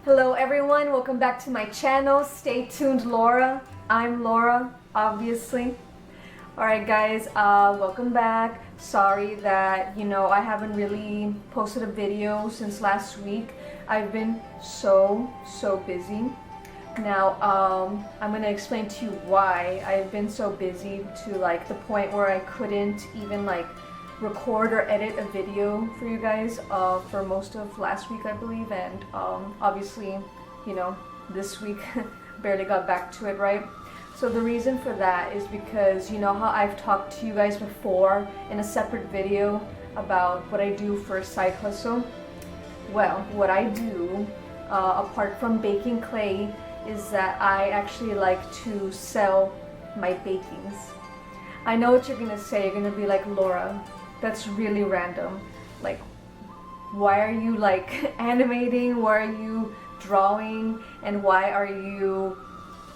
Hello everyone, welcome back to my channel, Stay Tuned Laura. I'm Laura, obviously. Alright guys, welcome back. Sorry that, I haven't really posted a video since last week. I've been so busy. Now, I'm gonna explain to you why I've been so busy to the point where I couldn't even record or edit a video for you guys for most of last week, I believe, and obviously, this week barely got back to it, right? So the reason for that is because you know how I've talked to you guys before in a separate video about what I do for a side hustle. Well, what I do apart from baking clay is that I actually like to sell my bakings. I know what you're gonna say. You're gonna be like, Laura, that's really random. Like, why are you animating? Why are you drawing? And why are you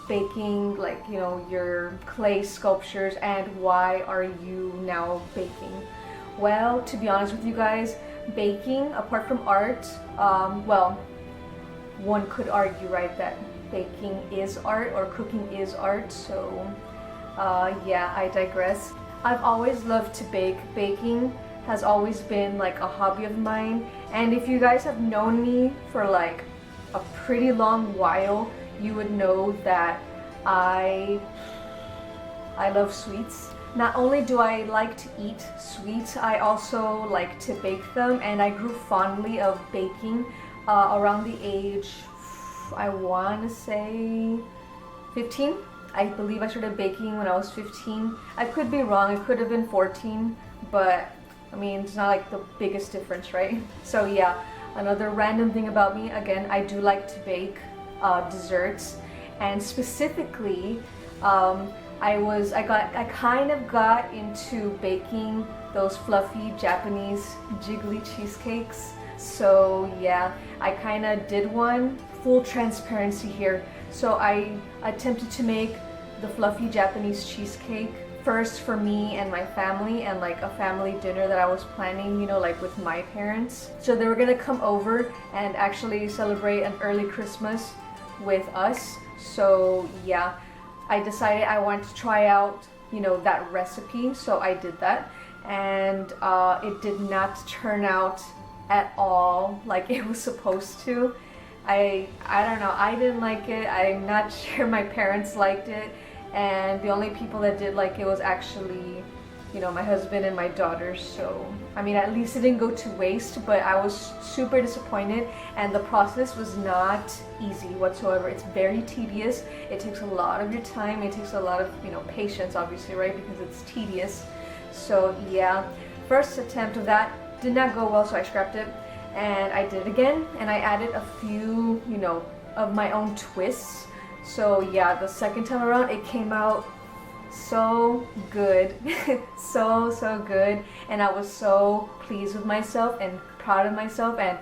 baking your clay sculptures? And why are you now baking? Well, to be honest with you guys, baking, apart from art, well, one could argue, right, that baking is art or cooking is art. So yeah, I digress. I've always loved to bake. Baking has always been a hobby of mine, and if you guys have known me for a pretty long while, you would know that I love sweets. Not only do I like to eat sweets, I also like to bake them, and I grew fondly of baking around the age, I want to say 15. I believe I started baking when I was 15. I could be wrong, it could have been 14, but I mean, it's not the biggest difference, right? So yeah, another random thing about me, again, I do like to bake desserts, and specifically, I kind of got into baking those fluffy Japanese jiggly cheesecakes. So yeah, I kind of did one. Full transparency here. So I attempted to make the fluffy Japanese cheesecake first for me and my family, and a family dinner that I was planning, with my parents. So they were gonna come over and actually celebrate an early Christmas with us. So yeah, I decided I wanted to try out, that recipe. So I did that, and it did not turn out at all like it was supposed to. I don't know, I didn't like it. I'm not sure my parents liked it, and the only people that did like it was actually, my husband and my daughters. So I mean, at least it didn't go to waste, but I was super disappointed, and the process was not easy whatsoever. It's very tedious. It takes a lot of your time. It takes a lot of patience, obviously, right, because it's tedious. So yeah, first attempt of that did not go well, so I scrapped it. And I did it again, and I added a few, of my own twists. So yeah, the second time around, it came out so good. so good, and I was so pleased with myself and proud of myself. And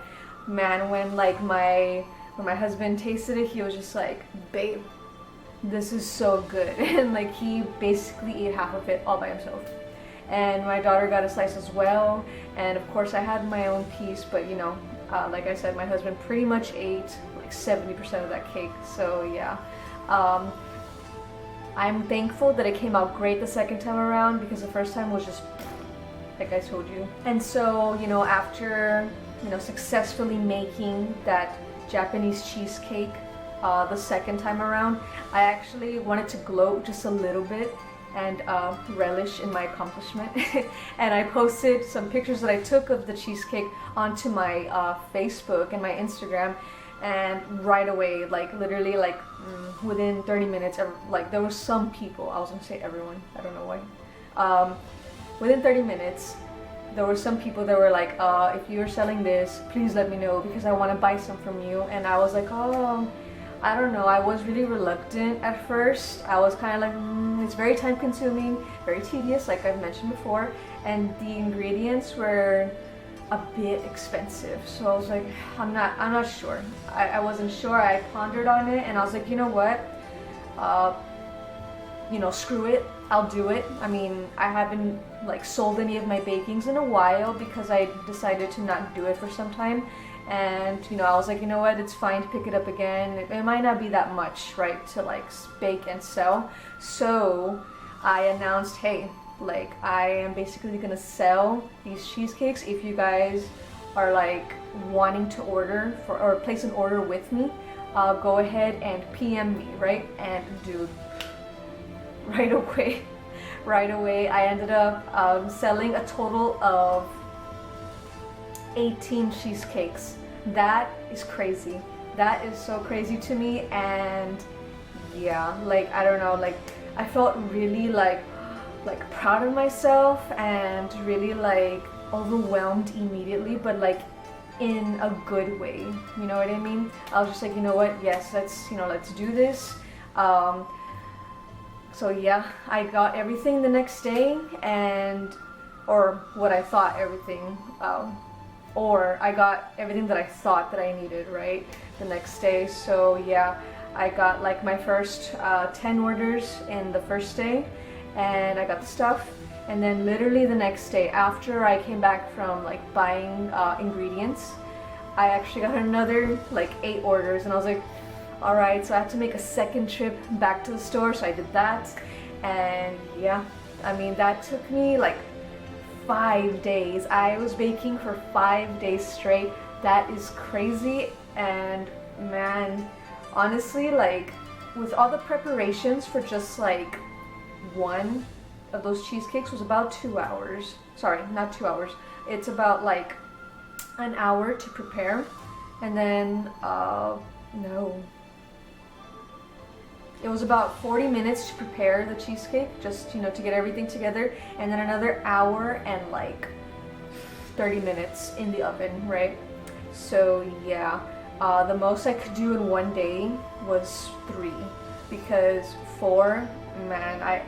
man, when my husband tasted it, he was just like, babe, this is so good. And he basically ate half of it all by himself. And my daughter got a slice as well, and of course I had my own piece, but like I said, my husband pretty much ate 70% of that cake. So yeah, I'm thankful that it came out great the second time around, because the first time was just like I told you. And so after successfully making that Japanese cheesecake the second time around, I actually wanted to gloat just a little bit and relish in my accomplishment. And I posted some pictures that I took of the cheesecake onto my Facebook and my Instagram, and right away, literally within 30 minutes, there was some people, I was gonna say everyone, I don't know why, within 30 minutes there were some people that were like, if you're selling this, please let me know, because I want to buy some from you. And I was like, oh, I don't know, I was really reluctant at first. I was kind of like, it's very time consuming, very tedious, like I've mentioned before, and the ingredients were a bit expensive. So I was like, I'm not sure. I wasn't sure. I pondered on it, and I was like, you know what, screw it, I'll do it. I mean, I haven't sold any of my bakings in a while, because I decided to not do it for some time. and you know, I was like, you know what, it's fine to pick it up again. It might not be that much, right, to like bake and sell. So I announced, hey, like I am basically gonna sell these cheesecakes. If you guys are like wanting to order for or place an order with me, go ahead and PM me, right? And dude, right away I ended up selling a total of 18 cheesecakes. That is crazy. That is so crazy to me. And yeah, like I don't know, like I felt really like proud of myself and really like overwhelmed immediately, but like in a good way, you know what I mean? I was just like, you know what, yes, let's do this. So yeah, I got everything the next day, or what I thought everything, or I got everything that I thought that I needed, right, the next day. So yeah, I got like my first 10 orders in the first day, and I got the stuff. And then literally the next day, after I came back from like buying ingredients, I actually got another like 8 orders, and I was like, all right, so I had to make a second trip back to the store, so I did that. And yeah, I mean, that took me like 5 days. I was baking for 5 days straight. That is crazy. And man, honestly, like with all the preparations for just like one of those cheesecakes was about 2 hours. Sorry, not 2 hours. It's about like an hour to prepare. And then, no. It was about 40 minutes to prepare the cheesecake, just, you know, to get everything together. And then another hour and like 30 minutes in the oven, right? So yeah, the most I could do in one day was 3, because 4, man,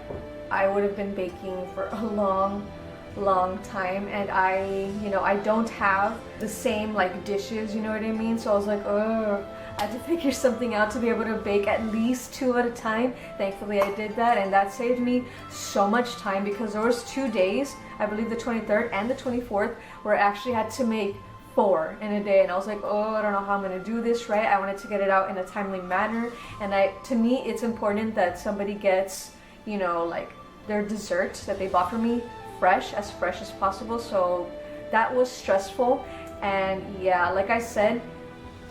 I would have been baking for a long time, and I don't have the same like dishes, you know what I mean? So I was like, oh, I had to figure something out to be able to bake at least 2 at a time. Thankfully I did that, and that saved me so much time, because there was 2 days, I believe the 23rd and the 24th, where I actually had to make 4 in a day, and I was like, oh, I don't know how I'm gonna do this, right? I wanted to get it out in a timely manner, and to me it's important that somebody gets, you know, like their dessert that they bought for me fresh as possible. So that was stressful. And yeah, like I said,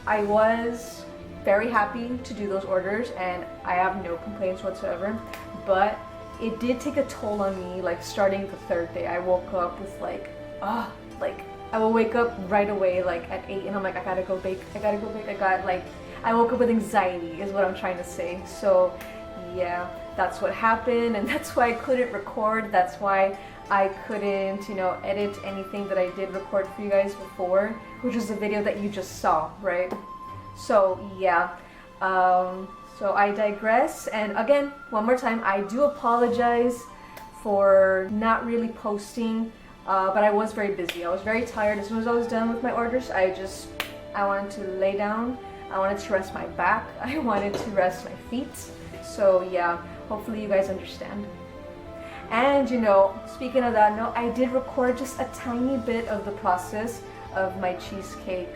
I was very happy to do those orders, and I have no complaints whatsoever. But it did take a toll on me, like starting the 3rd day. I woke up with like I will wake up right away like at 8, and I'm like, I gotta go bake. I woke up with anxiety is what I'm trying to say. So yeah, that's what happened, and that's why I couldn't record. That's why I couldn't, you know, edit anything that I did record for you guys before, which was the video that you just saw, right? So yeah, so I digress. And again, one more time, I do apologize for not really posting, but I was very busy. I was very tired. As soon as I was done with my orders, I wanted to lay down. I wanted to rest my back. I wanted to rest my feet. So yeah, hopefully you guys understand. And you know, speaking of that, no, I did record just a tiny bit of the process of my cheesecake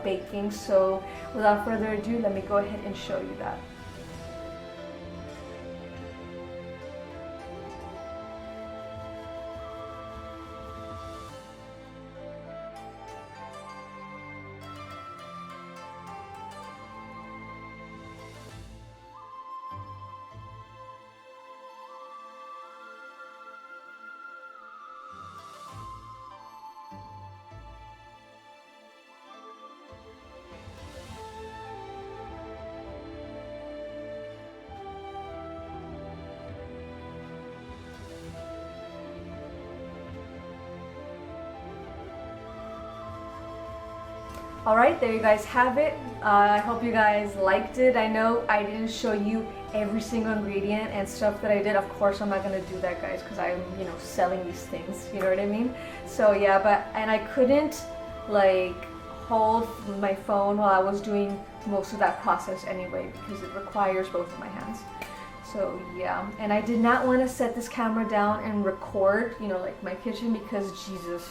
baking. So without further ado, let me go ahead and show you that. Alright, there you guys have it. I hope you guys liked it. I know I didn't show you every single ingredient and stuff that I did. Of course I'm not gonna do that, guys, because I'm, you know, selling these things, you know what I mean? So yeah, and I couldn't like hold my phone while I was doing most of that process anyway, because it requires both of my hands. So yeah, and I did not want to set this camera down and record, you know, like my kitchen, because Jesus,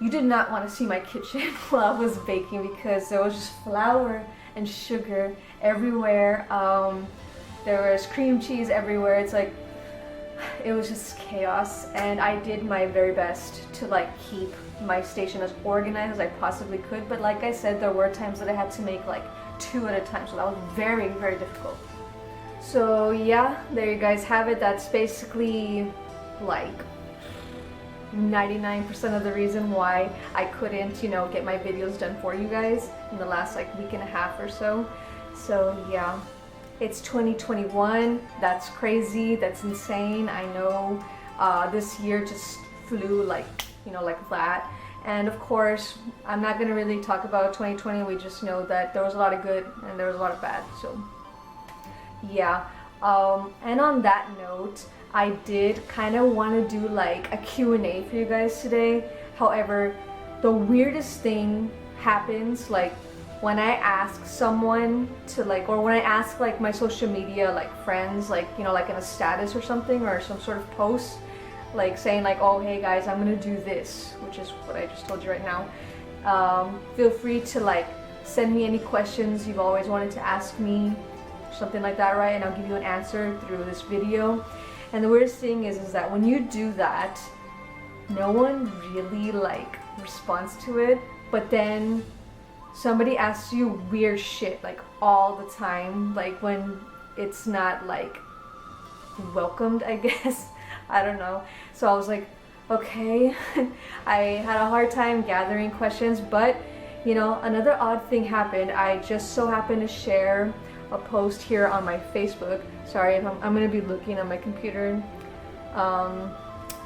you did not want to see my kitchen while I was baking because there was just flour and sugar everywhere. There was cream cheese everywhere. It's like, it was just chaos, and I did my very best to like keep my station as organized as I possibly could, but like I said, there were times that I had to make like 2 at a time, so that was very, very difficult. So yeah, there you guys have it. That's basically like 99% of the reason why I couldn't, you know, get my videos done for you guys in the last like week and a half or so. So yeah, it's 2021. That's crazy. That's insane. I know this year just flew like, you know, like that. And of course, I'm not going to really talk about 2020. We just know that there was a lot of good and there was a lot of bad. So yeah. And on that note, I did kind of want to do like a Q&A for you guys today. However, the weirdest thing happens like when I ask someone to like, or when I ask like my social media like friends, like, you know, like in a status or something or some sort of post, like saying like, oh hey guys, I'm gonna do this, which is what I just told you right now. Feel free to like send me any questions you've always wanted to ask me, something like that, right? And I'll give you an answer through this video. And the weirdest thing is that when you do that, no one really like responds to it, but then somebody asks you weird shit like all the time, like when it's not like welcomed, I guess. I don't know. So I was like, okay. I had a hard time gathering questions, but you know, another odd thing happened. I just so happened to share a post here on my Facebook. Sorry if I'm gonna be looking at my computer.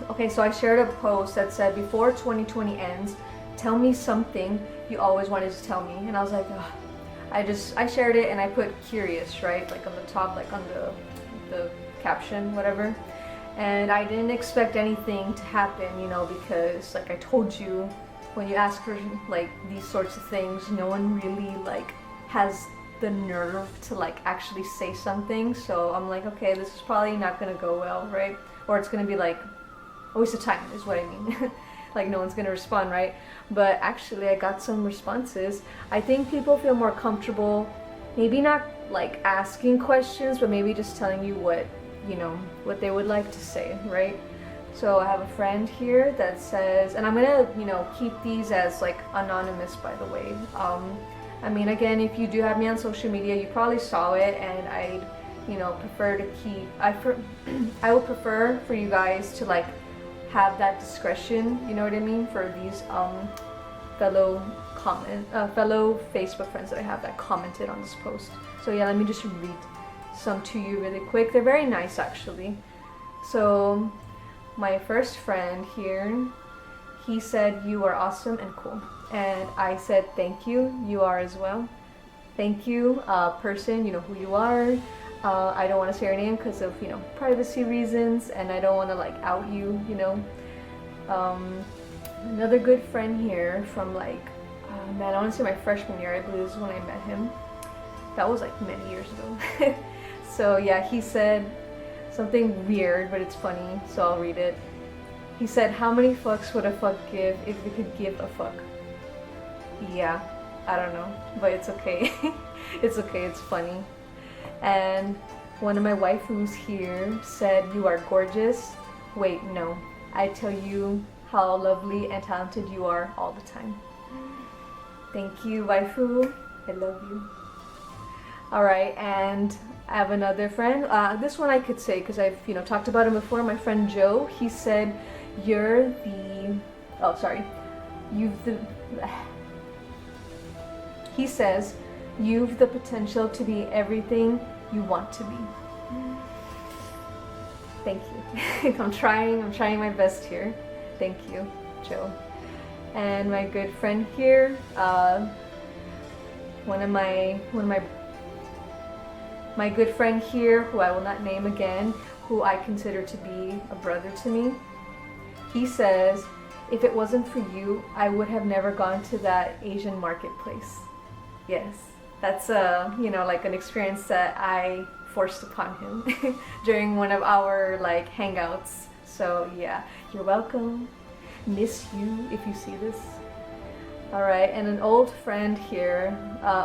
Okay, so I shared a post that said, before 2020 ends, tell me something you always wanted to tell me. And I was like, ugh. I shared it and I put curious, right? Like on the top, like on the caption, whatever. And I didn't expect anything to happen, you know, because like I told you, when you ask for like these sorts of things, no one really like has the nerve to like actually say something. So I'm like, okay, this is probably not gonna go well, right? Or it's gonna be like a waste of time is what I mean. Like no one's gonna respond, right? But actually I got some responses. I think people feel more comfortable, maybe not like asking questions, but maybe just telling you what, you know, what they would like to say, right? So I have a friend here that says, and I'm gonna, you know, keep these as like anonymous, by the way. I mean, again, if you do have me on social media, you probably saw it, and I'd, you know, prefer to keep, I would prefer for you guys to like have that discretion, you know what I mean, for these fellow Facebook friends that I have that commented on this post. So yeah, let me just read some to you really quick. They're very nice actually. So my first friend here, he said, you are awesome and cool. And I said, thank you, you are as well. Thank you, person, you know who you are. I don't want to say your name because of, you know, privacy reasons, and I don't want to like out you, you know. Another good friend here from like, man, I want to say my freshman year, I believe is when I met him. That was like many years ago. So yeah, he said something weird, but it's funny, so I'll read it. He said, how many fucks would a fuck give if it could give a fuck? Yeah, I don't know, but it's okay. It's okay, it's funny. And one of my waifus here said, you are gorgeous. Wait, no, I tell you how lovely and talented you are all the time. Thank you, waifu. I love you. Alright, and I have another friend. This one I could say because I've, you know, talked about him before. My friend Joe, he said, you're the, oh sorry, he says, you've the potential to be everything you want to be. Thank you. I'm trying my best here. Thank you, Joe. And my good friend here, my good friend here, who I will not name again, who I consider to be a brother to me, he says, if it wasn't for you, I would have never gone to that Asian marketplace. Yes, that's you know, like an experience that I forced upon him during one of our like hangouts. So yeah, you're welcome. miss you if you see this. All right, and an old friend here,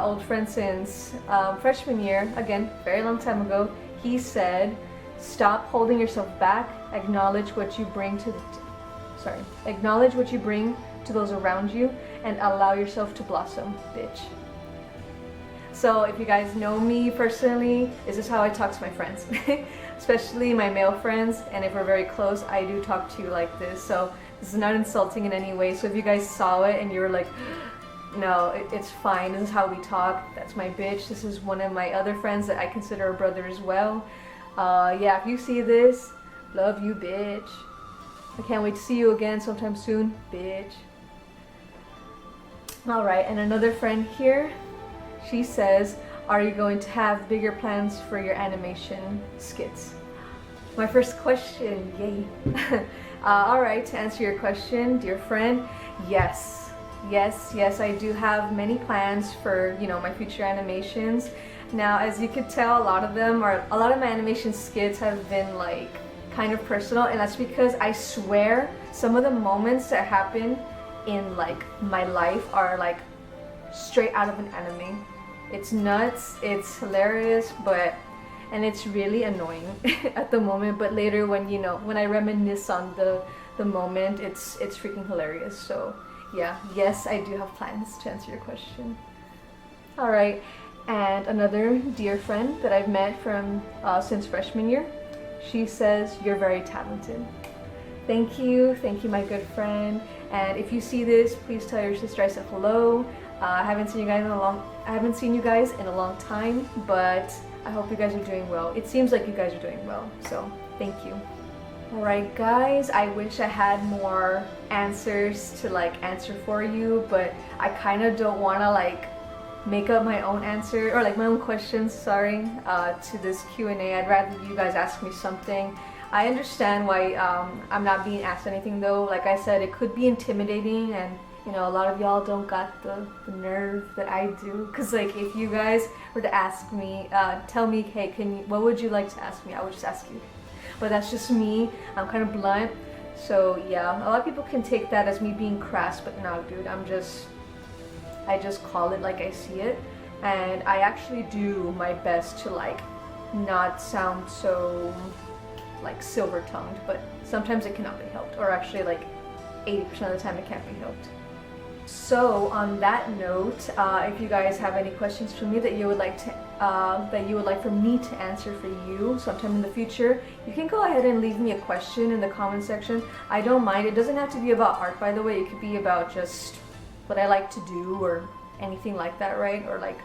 old friend since freshman year, again, very long time ago, he said, stop holding yourself back, acknowledge what you bring to those around you, and allow yourself to blossom, bitch. So if you guys know me personally, this is how I talk to my friends, especially my male friends, and if we're very close, I do talk to you like this. So this is not insulting in any way. So if you guys saw it and you were like, no, it's fine, this is how we talk, that's my bitch, this is one of my other friends that I consider a brother as well. Yeah, if you see this, love you, bitch. I can't wait to see you again sometime soon, bitch. Alright, and another friend here, she says, are you going to have bigger plans for your animation skits? My first question, yay. Alright, to answer your question, dear friend, yes. Yes, I do have many plans for, you know, my future animations. Now, as you could tell, a lot of my animation skits have been like kind of personal, and that's because I swear some of the moments that happen in like my life are like straight out of an anime. It's nuts, it's hilarious, and it's really annoying at the moment, but later when, you know, when I reminisce on the moment, it's freaking hilarious. So yeah, yes, I do have plans, to answer your question. All right, and another dear friend that I've met from since freshman year, she says, you're very talented. Thank you, my good friend. And if you see this, please tell your sister I said hello. I haven't seen you guys in a long time, but I hope you guys are doing well. It seems like you guys are doing well, so thank you. Alright guys, I wish I had more answers to like answer for you, but I kind of don't want to like make up my own answer, or like my own questions, sorry, to this Q&A. I'd rather you guys ask me something. I understand why I'm not being asked anything though. Like I said, it could be intimidating, and you know, a lot of y'all don't got the nerve that I do. Cause like if you guys were to ask me, tell me, hey, what would you like to ask me? I would just ask you. But that's just me. I'm kind of blunt. So yeah, a lot of people can take that as me being crass, but no, dude, I just call it like I see it. And I actually do my best to like not sound so like silver-tongued, but sometimes it cannot be helped, or actually like 80% of the time it can't be helped. So on that note, if you guys have any questions for me that you would like for me to answer for you sometime in the future, you can go ahead and leave me a question in the comment section. I don't mind. It doesn't have to be about art, by the way. It could be about just what I like to do or anything like that, right? Or like,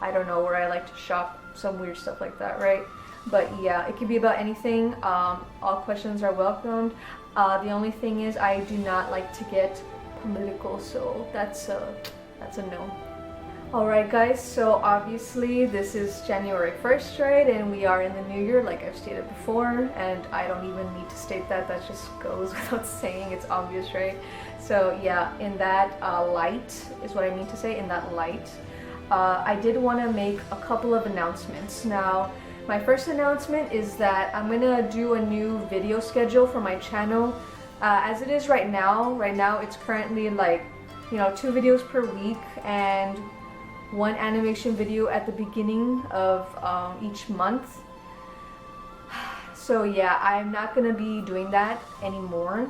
I don't know, where I like to shop, some weird stuff like that, right? But yeah, it could be about anything. All questions are welcomed. The only thing is I do not like to get political, so that's a no. Alright guys, so obviously this is January 1st, right? And we are in the new year, like I've stated before, and I don't even need to state that, that just goes without saying, it's obvious, right? So yeah, in that light is what I mean to say, in that light, I did want to make a couple of announcements. Now, my first announcement is that I'm gonna do a new video schedule for my channel. As it is right now it's currently like, you know, 2 videos per week and 1 animation video at the beginning of each month. So yeah, I'm not gonna be doing that anymore.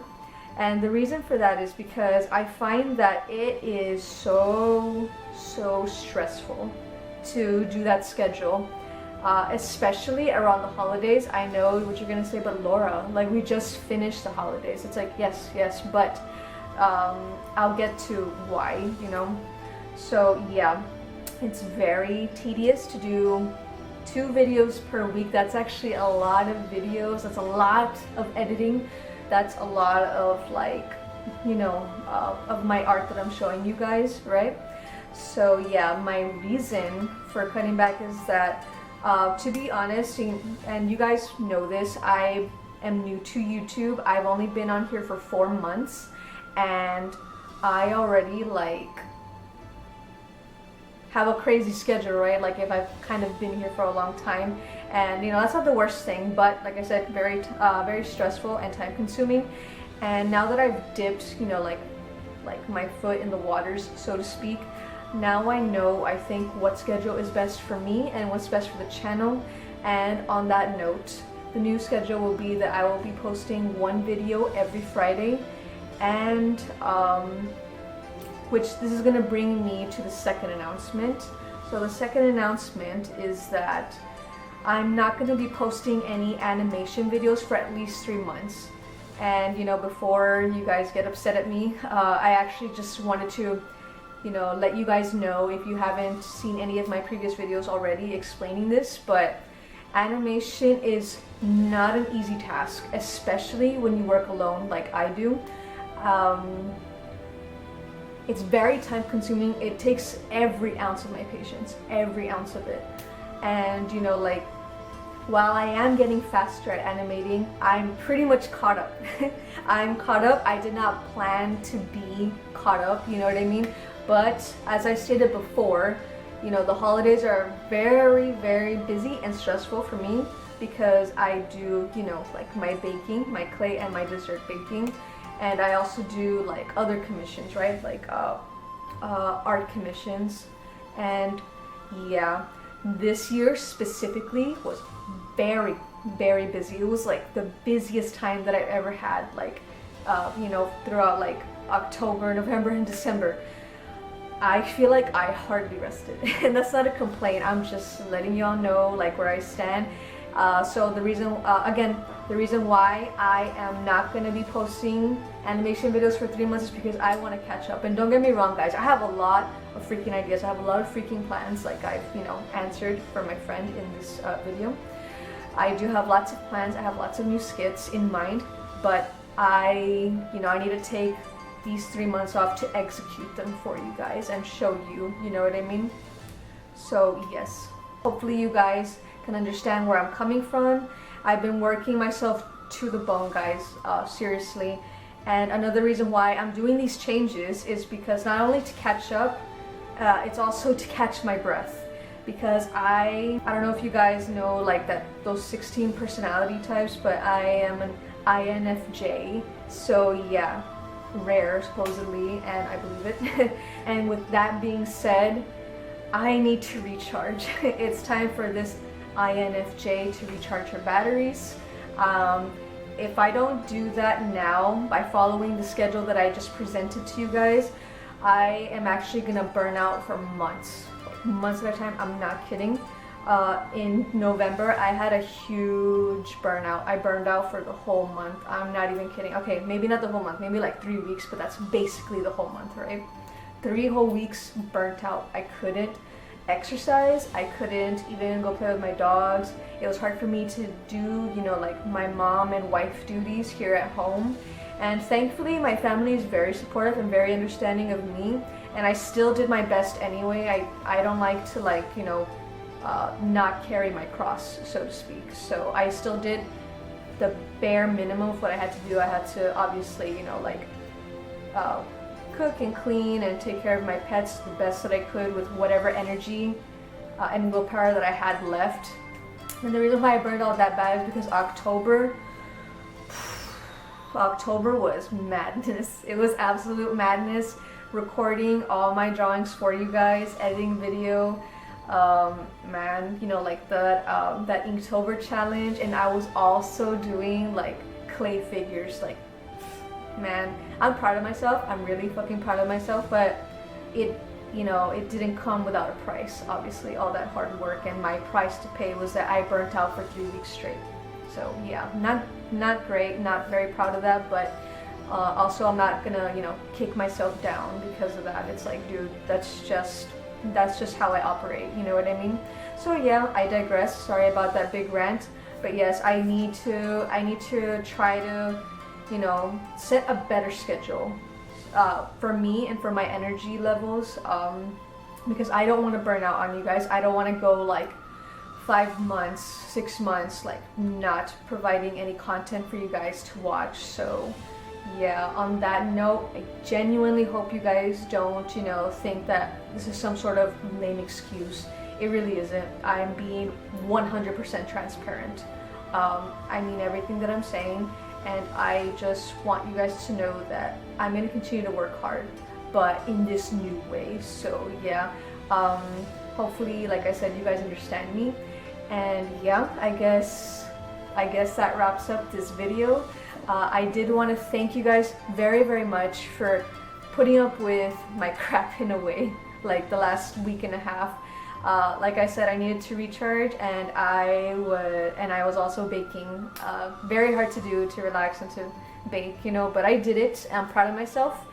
And the reason for that is because I find that it is so stressful to do that schedule. Especially around the holidays. I know what you're gonna say, but Laura, like we just finished the holidays. It's like, yes, but I'll get to why, you know. So yeah, it's very tedious to do 2 videos per week. That's actually a lot of videos. That's a lot of editing. That's a lot of like, you know, of my art that I'm showing you guys, right? So yeah, my reason for cutting back is that to be honest, and you guys know this, I am new to YouTube. I've only been on here for 4 months, and I already like have a crazy schedule, right? Like if I've kind of been here for a long time, and you know, that's not the worst thing, but like I said, very stressful and time consuming. And now that I've dipped, you know, like my foot in the waters, so to speak, now I know, I think, what schedule is best for me and what's best for the channel. And on that note, the new schedule will be that I will be posting one video every Friday, and which this is gonna bring me to the second announcement. So the second announcement is that I'm not gonna be posting any animation videos for at least 3 months. And you know, before you guys get upset at me, I actually just wanted to, you know, let you guys know, if you haven't seen any of my previous videos already explaining this, but animation is not an easy task, especially when you work alone like I do. It's very time consuming. It takes every ounce of my patience, every ounce of it. And you know, like, while I am getting faster at animating, I'm pretty much caught up. I'm caught up. I did not plan to be caught up, you know what I mean? But as I stated before, you know, the holidays are very, very busy and stressful for me, because I do, you know, like my baking, my clay and my dessert baking. And I also do like other commissions, right? Like art commissions. And yeah, this year specifically was very, very busy. It was like the busiest time that I've ever had, like, you know, throughout like October, November, and December. I feel like I hardly rested. And that's not a complaint. I'm just letting y'all know like where I stand. So the reason, again, the reason why I am not going to be posting animation videos for 3 months is because I want to catch up. And don't get me wrong, guys, I have a lot of freaking ideas. I have a lot of freaking plans, like I've, you know, answered for my friend in this video. I do have lots of plans. I have lots of new skits in mind, but you know, I need to take these 3 months off to execute them for you guys and show you, you know what I mean? So yes, hopefully you guys can understand where I'm coming from. I've been working myself to the bone, guys, seriously. And another reason why I'm doing these changes is because not only to catch up, it's also to catch my breath. Because I don't know if you guys know like those 16 personality types, but I am an INFJ. So yeah, rare supposedly, and I believe it. And with that being said, I need to recharge. It's time for this INFJ to recharge her batteries. If I don't do that now by following the schedule that I just presented to you guys, I am actually gonna burn out for months at a time. I'm not kidding. In November, I had a huge burnout. I burned out for the whole month. I'm not even kidding. Okay, maybe not the whole month, maybe like 3 weeks, but that's basically the whole month, right? 3 whole weeks burnt out. I couldn't exercise. I couldn't even go play with my dogs. It was hard for me to do, you know, like my mom and wife duties here at home. And thankfully, my family is very supportive and very understanding of me. And I still did my best anyway. I don't like to, like, you know, not carry my cross, so to speak. So I still did the bare minimum of what I had to do. I had to obviously, you know, like cook and clean and take care of my pets the best that I could with whatever energy and willpower that I had left. And the reason why I burned out that bad is because October was madness. It was absolute madness. Recording all my drawings for you guys, editing video, man, you know, like that Inktober challenge. And I was also doing like clay figures. Like, man, I'm proud of myself. I'm really fucking proud of myself, but it, you know, it didn't come without a price. Obviously, all that hard work, and my price to pay was that I burnt out for 3 weeks straight. So yeah, not great, not very proud of that, but also I'm not gonna, you know, kick myself down because of that. It's like, dude, that's just how I operate, you know what I mean? So yeah, I digress. Sorry about that big rant, but yes, I need to try to, you know, set a better schedule for me and for my energy levels, because I don't want to burn out on you guys. I don't want to go like 5 months, 6 months, like not providing any content for you guys to watch. So yeah, on that note, I genuinely hope you guys don't, you know, think that this is some sort of lame excuse. It really isn't. I'm being 100% transparent. I mean everything that I'm saying, and I just want you guys to know that I'm gonna continue to work hard, but in this new way. So yeah, hopefully, like I said, you guys understand me. And yeah, I guess that wraps up this video. I did want to thank you guys very much for putting up with my crap in a way, like the last week and a half. Like I said, I needed to recharge, and I was also baking. Very hard to do, to relax and to bake, you know, but I did it. I'm proud of myself.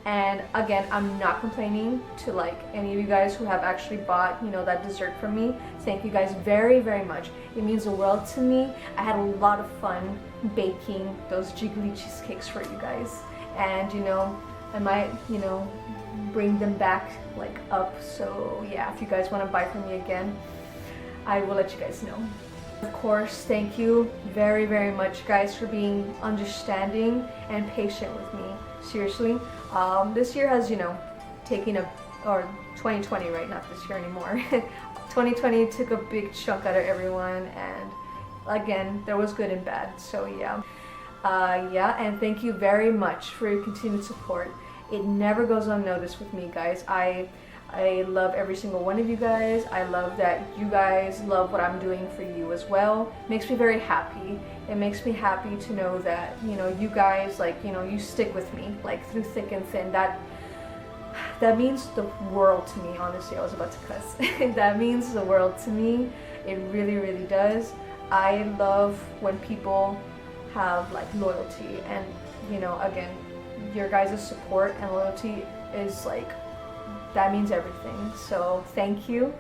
And again, I'm not complaining to like any of you guys who have actually bought, you know, that dessert from me. Thank you guys very much. It means the world to me. I had a lot of fun baking those jiggly cheesecakes for you guys. And you know, I might, you know, bring them back like up. So yeah, if you guys want to buy from me again, I will let you guys know. Of course, thank you very much, guys, for being understanding and patient with me. Seriously, this year has, you know, taken or 2020, right? Not this year anymore. 2020 took a big chunk out of everyone, and again, there was good and bad. So yeah, and thank you very much for your continued support. It never goes unnoticed with me, guys. I love every single one of you guys. I love that you guys love what I'm doing for you as well. It makes me very happy. It makes me happy to know that, you know, you guys, like, you know, you stick with me, like, through thick and thin. That means the world to me, honestly. I was about to cuss. That means the world to me. It really does. I love when people have, like, loyalty, and, you know, again, your guys' support and loyalty is, like, that means everything. So thank you,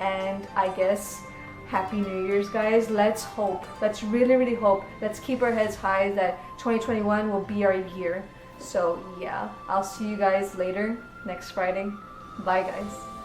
and I guess Happy New Year's, guys. Let's hope, let's really hope, let's keep our heads high that 2021 will be our year. So yeah, I'll see you guys later next Friday. Bye, guys.